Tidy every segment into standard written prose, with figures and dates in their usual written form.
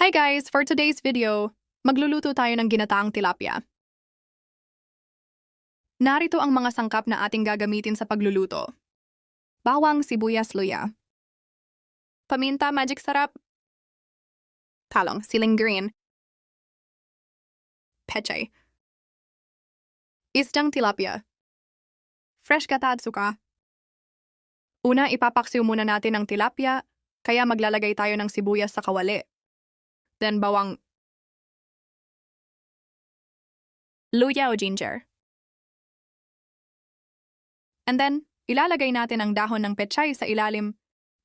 Hi guys! For today's video, magluluto tayo ng ginataang tilapia. Narito ang mga sangkap na ating gagamitin sa pagluluto. Bawang, sibuyas, luya. Paminta, magic sarap. Talong, siling green. Pechay. Isdang tilapia. Fresh gata at suka. Una, ipapaksiw muna natin ang tilapia, kaya maglalagay tayo ng sibuyas sa kawali. Then bawang, luya o ginger. And then, ilalagay natin ang dahon ng pechay sa ilalim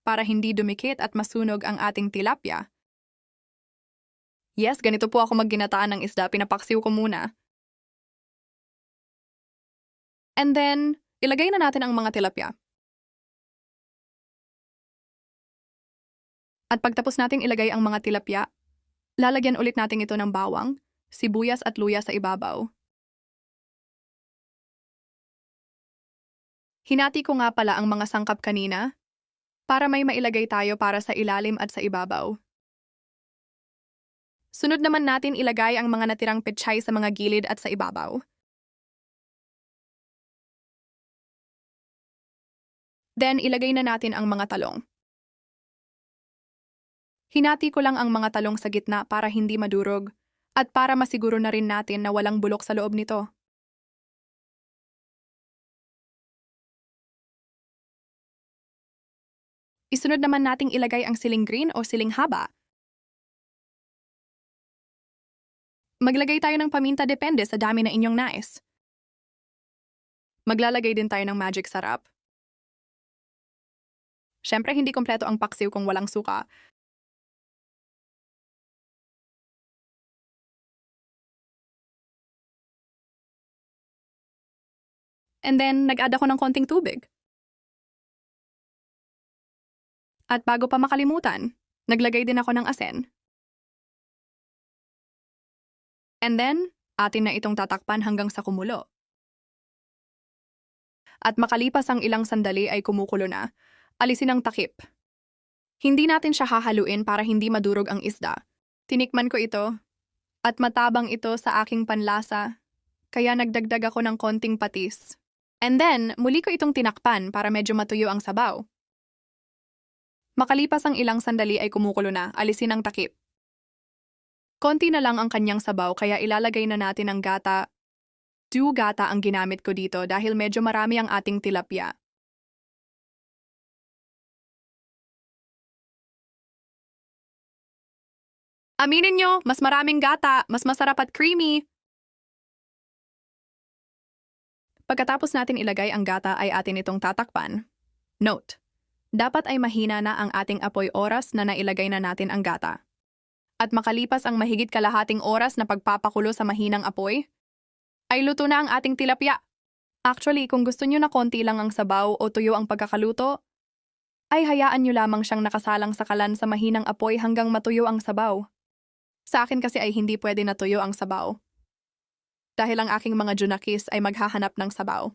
para hindi dumikit at masunog ang ating tilapia. Yes, ganito po ako magginataan ng isda, pinapaksiw ko muna. And then, ilagay na natin ang mga tilapia. At pagtapos nating ilagay ang mga tilapia, lalagyan ulit natin ito ng bawang, sibuyas at luya sa ibabaw. Hinati ko nga pala ang mga sangkap kanina para may mailagay tayo para sa ilalim at sa ibabaw. Sunod naman natin ilagay ang mga natirang pechay sa mga gilid at sa ibabaw. Then ilagay na natin ang mga talong. Hinati ko lang ang mga talong sa gitna para hindi madurog at para masiguro na rin natin na walang bulok sa loob nito. Isunod naman nating ilagay ang siling green o siling haba. Maglagay tayo ng paminta depende sa dami na inyong nais. Maglalagay din tayo ng magic sarap. Siyempre hindi kompleto ang paksiw kung walang suka. And then, nag-add ako ng konting tubig. At bago pa makalimutan, naglagay din ako ng asin. And then, atin na itong tatakpan hanggang sa kumulo. At makalipas ang ilang sandali ay kumukulo na, alisin ang takip. Hindi natin siya hahaluin para hindi madurog ang isda. Tinikman ko ito, at matabang ito sa aking panlasa, kaya nagdagdag ako ng konting patis. And then, muli ko itong tinakpan para medyo matuyo ang sabaw. Makalipas ang ilang sandali ay kumukulo na, alisin ang takip. Konti na lang ang kanyang sabaw kaya ilalagay na natin ang gata. Gata ang ginamit ko dito dahil medyo marami ang ating tilapia. Aminin nyo, mas maraming gata, mas masarap at creamy. Pagkatapos natin ilagay ang gata ay atin itong tatakpan. Note, dapat ay mahina na ang ating apoy oras na nailagay na natin ang gata. At makalipas ang mahigit kalahating oras na pagpapakulo sa mahinang apoy, ay luto na ang ating tilapia. Actually, kung gusto nyo na konti lang ang sabaw o tuyo ang pagkakaluto, ay hayaan nyo lamang siyang nakasalang sa kalan sa mahinang apoy hanggang matuyo ang sabaw. Sa akin kasi ay hindi pwede natuyo ang sabaw. Dahil ang aking mga junakis ay maghahanap ng sabaw.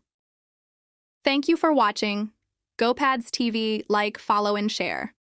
Thank you for watching. GoPads TV, like, follow, and share.